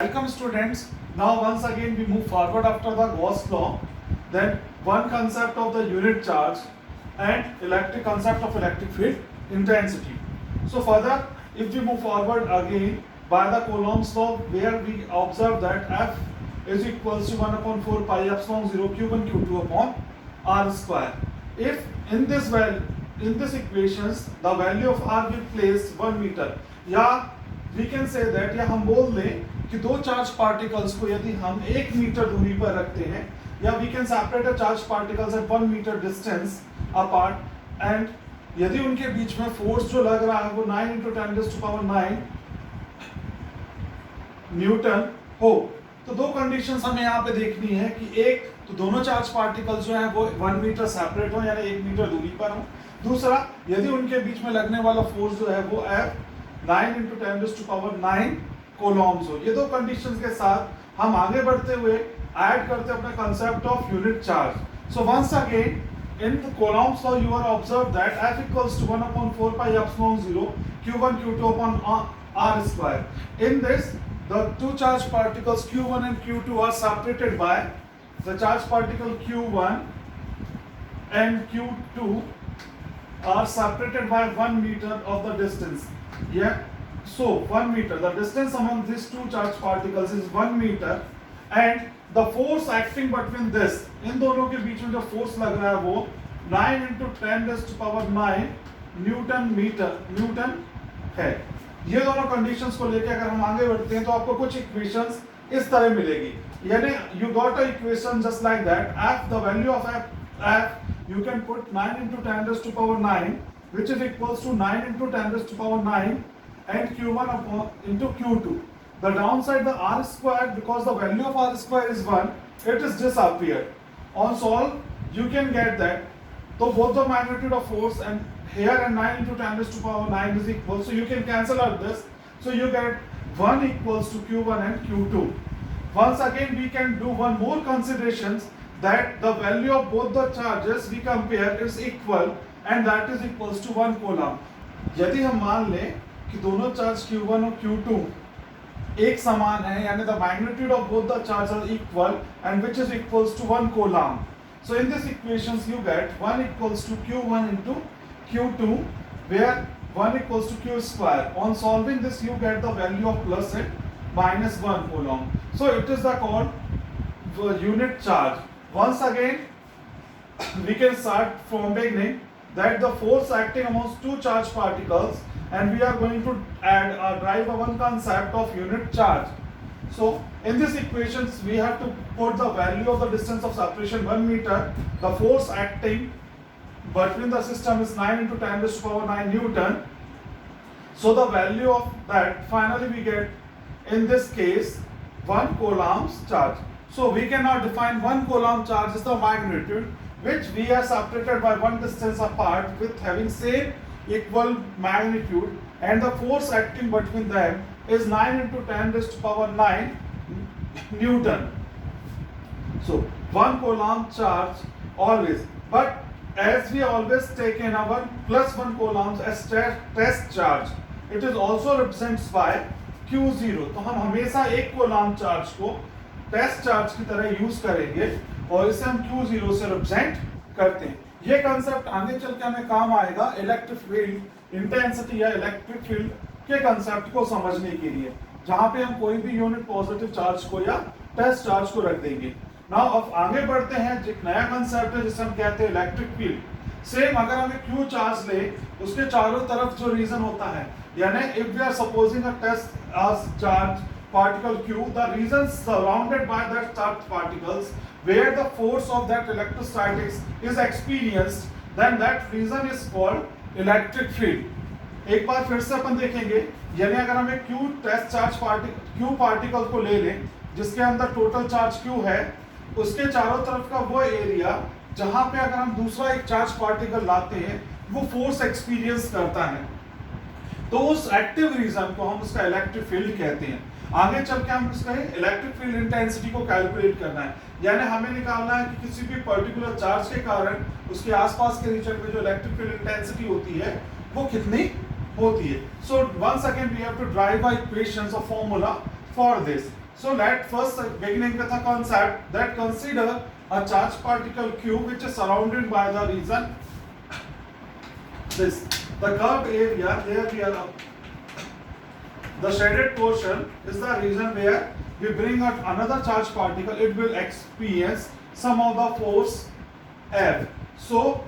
Welcome students. Now once again we move forward after the Gauss law. Then one concept of the unit charge and electric concept of electric field intensity. So further if we move forward again by the Coulomb's law where we observe that F is equals to 1 upon 4 pi epsilon 0 q1 q2 upon r square. If in this equations the value of r we place 1 meter या we can say that या हम बोल दें कि दो charge particles को यदि हम 1 मीटर दूरी पर रखते हैं या we can separate a charge particles at 1 metre distance apart and यदि उनके बीच में फोर्स जो लग रहा है वो 9 × 10⁹ न्यूटन हो, तो दो कंडीशंस हमें यहाँ पे देखनी है कि एक तो दोनों चार्ज पार्टिकल्स जो हैं वो 1 मीटर सेपरेट हो यानी 1 मीटर दूरी पर हो, दूसरा यदि उनके बीच में लगने वाला फोर्स जो है वो 9 × 10⁹ कोलॉम्स हो। ये दो कंडीशंस के साथ हम आगे बढ़ते हुए ऐड करते हैं अपना concept of unit charge. So once again in the Coulomb's law you are observed that F equals to 1 upon 4 pi epsilon 0 q1 q2 upon r square. In this the two charged particles q1 and q2 are separated by the charged particle q1 and q2 are separated by 1 meter of the distance. Yeah, so 1 meter, the distance among these two charged particles is 1 meter and the force acting between this, इन दोनों के बीच में जो force लग रहा है वो 9 × 10⁻⁹ Newton है। ये दोनों कंडीशंस को लेके अगर हम आगे बढ़ते हैं तो आपको कुछ इक्वेशंस इस तरह मिलेगी, यानी you got a equation just like that F the value of F you can put 9 × 10⁹ which is equals to 9 × 10⁹ and q1 into q2. The downside the r square, because the value of r square is 1, it is disappeared. On solve you can get that, so both the magnitude of force and here and 9 × 10⁹ is equal, so you can cancel out this, so you get 1 equals to q1 and q2. Once again we can do one more considerations, that the value of both the charges we compare is equal and that is equals to 1 coulomb. यदि हम मान लें कि दोनों charge q1 और q2 एक समान है, यानी the magnitude of both the charges are equal and which is equals to 1 coulomb. So in this equations you get 1 equals to q1 into q2 where 1 equals to q square. On solving this you get the value of plus and minus 1 coulomb. So it is the called unit charge. Once again we can start from beginning that the force acting amongst two charged particles, and we are going to drive one concept of unit charge. So in this equations we have to put the value of the distance of separation 1 meter, the force acting between the system is 9 × 10⁹ Newton. So the value of that finally we get in this case 1 coulomb's charge. So we cannot define 1 coulomb charge is the magnitude which we are separated by one distance apart with having same equal magnitude, and the force acting between them is 9 × 10⁹ Newton. So 1 coulomb charge always, but as we always take in our plus 1 coulombs as test charge, it is also represents by q0. तो हम हमेशा 1 coulomb charge को test charge की तरह use करेंगे और इसे हम q0 से रिप्रेजेंट करते हैं। ये कंसेप्ट आगे चल के हमें काम आएगा इलेक्ट्रिक फील्ड इंटेंसिटी या इलेक्ट्रिक फील्ड के कंसेप्ट को समझने के लिए, जहां पे हम कोई भी यूनिट पॉजिटिव चार्ज को या टेस्ट चार्ज को रख देंगे। नाउ अब आगे बढ़ते हैं, एक नया कंसेप्ट है जिसे हम कहते हैं इलेक्ट्रिक फील्ड। सेम अगर हमें क्यू चार्ज ले, उसके चारों तरफ जो रीजन होता है, यानी if we are supposing a test charge particle q, the region surrounded by that charged particles where the force of that electrostatics is experienced, then that region is called electric field. एक बार फिर से अपन देखेंगे, यानी अगर हमें q test charge q particle को ले लें जिसके अंदर टोटल चार्ज q है, उसके चारों तरफ का वो एरिया जहां पे अगर हम दूसरा एक चार्ज पार्टिकल लाते हैं वो फोर्स एक्सपीरियंस करता है, तो उस एक्टिव रीजन को हम उसका इलेक्ट्रिक फील्ड कहते हैं। आगे चल के हम इसका इलेक्ट्रिक फील्ड इंटेंसिटी को कैलकुलेट करना है, यानी हमें निकालना है कि किसी भी पर्टिकुलर चार्ज के कारण उसके आसपास के रीजन में जो इलेक्ट्रिक फील्ड इंटेंसिटी होती है वो कितनी होती है। So once again we have to derive a equations और formula for this. So let first beginning with a concept that consider a charged particle Q which is surrounded by the region this. The curved area here we are up. The shaded portion is the region where we bring out another charged particle. It will experience some of the force F. So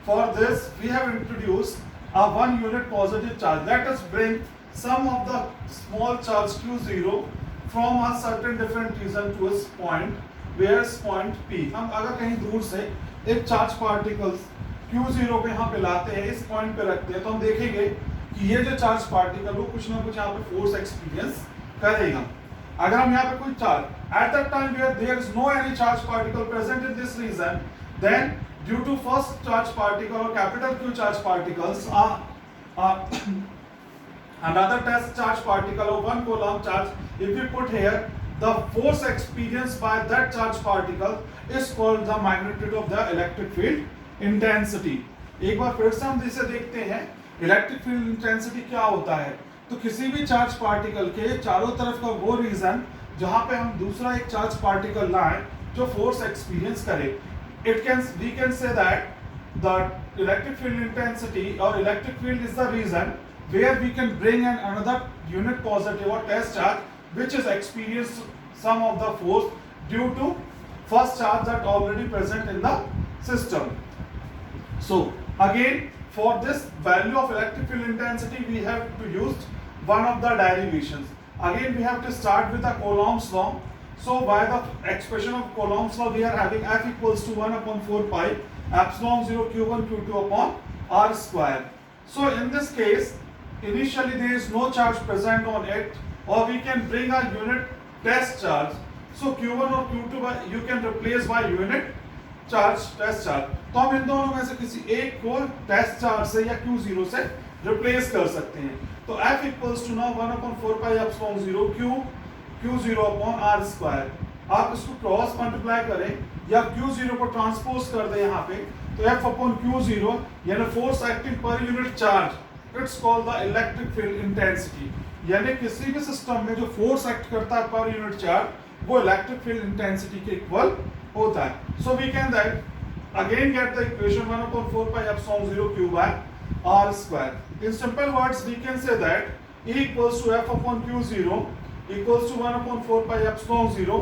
for this we have introduced a 1 unit positive charge. Let us bring some of the small charge Q0 from a certain different region to a point, where is point P. हम अगर कहीं दूर से एक charge particles Q0 पे यहाँ पे लाते हैं, इस पॉइंट पे रखते हैं, तो हम देखेंगे कि ये जो चार्ज पार्टिकल वो कुछ ना कुछ यहाँ पे फोर्स एक्सपीरियंस करेगा. अगर हम यहाँ पे कोई charge at that time where there is no any charge particle present in this region, then due to first charge particle or capital Q charge particles another test charge particle of 1 coulomb charge, if we put here, the force experienced by that charge particle is called the magnitude of the electric field intensity. एक बार फिर से हम इसे देखते हैं, electric field intensity क्या होता है. तो किसी भी चार्ज पार्टिकल के चारों तरफ का वो रीजन जहां पे हम दूसरा एक चार्ज पार्टिकल लाएं जो फोर्स एक्सपीरियंस करे, we can say that the electric field intensity or electric field is the reason where we can bring in another unit positive or test charge which is experienced some of the force due to first charge that already present in the system. So again, for this value of electric field intensity we have to use one of the derivations. Again we have to start with the Coulomb's law. So by the expression of Coulomb's law we are having F equals to 1 upon 4 pi epsilon 0 q1 q2 upon r square. So in this case initially there is no charge present on it, or we can bring a unit test charge. So q1 और q2 you can replace by unit charge test charge. तो हम इन दोनों में से किसी एक को test charge से या q0 से रिप्लेस कर सकते हैं. तो F equals to now 1 upon 4 pi epsilon 0 q0 upon r square. आप इसको क्रॉस मल्टीप्लाई करें या q0 को ट्रांसपोज कर दें यहाँ पे, तो F upon q0 यानी फोर्स एक्टिंग पर unit charge, it's called the electric field intensity. यानी किसी भी सिस्टम में जो फोर्स एक्ट करता है पर यूनिट चार्ज वो इलेक्ट्रिक फील्ड इंटेंसिटी के इक्वल होता है. So we can that again get the equation 1 upon 4 pi epsilon 0 q by r square. In simple words we can say that E equals to F upon q0 equals to 1 upon 4 pi epsilon 0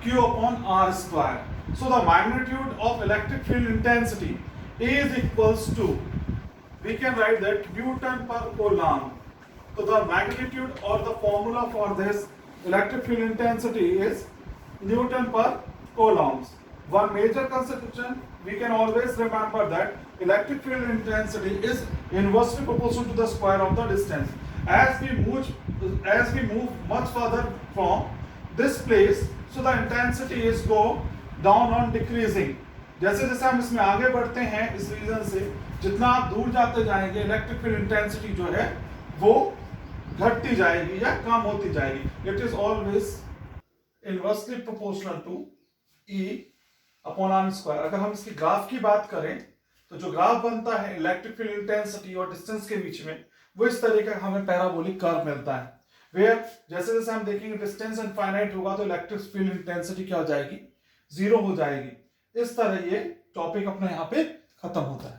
q upon r square. So the magnitude of electric field intensity is equals to, we can write that Newton per coulomb. So the magnitude or the formula for this electric field intensity is Newton per coulomb. One major conception we can always remember that electric field intensity is inversely proportional to the square of the distance. As we move much further from this place, so the intensity is go down on decreasing. जैसे जैसे हम इसमें आगे बढ़ते हैं इस reason से, जितना आप दूर जाते जाएंगे इलेक्ट्रिक फील्ड इंटेंसिटी जो है वो घटती जाएगी या कम होती जाएगी. It is always inversely proportional to E upon r square. अगर हम इसकी ग्राफ की बात करें तो जो ग्राफ बनता है इलेक्ट्रिक फील्ड इंटेंसिटी और डिस्टेंस के बीच में, वो इस तरीके का हमें पैराबोलिक कर्व मिलता है. वेयर जैसे जैसे हम देखेंगे डिस्टेंस इनफाइनाइट होगा तो इलेक्ट्रिक फील्ड इंटेंसिटी क्या हो जाएगी, जीरो हो जाएगी. इस तरह ये टॉपिक अपने यहाँ पे खत्म होता है.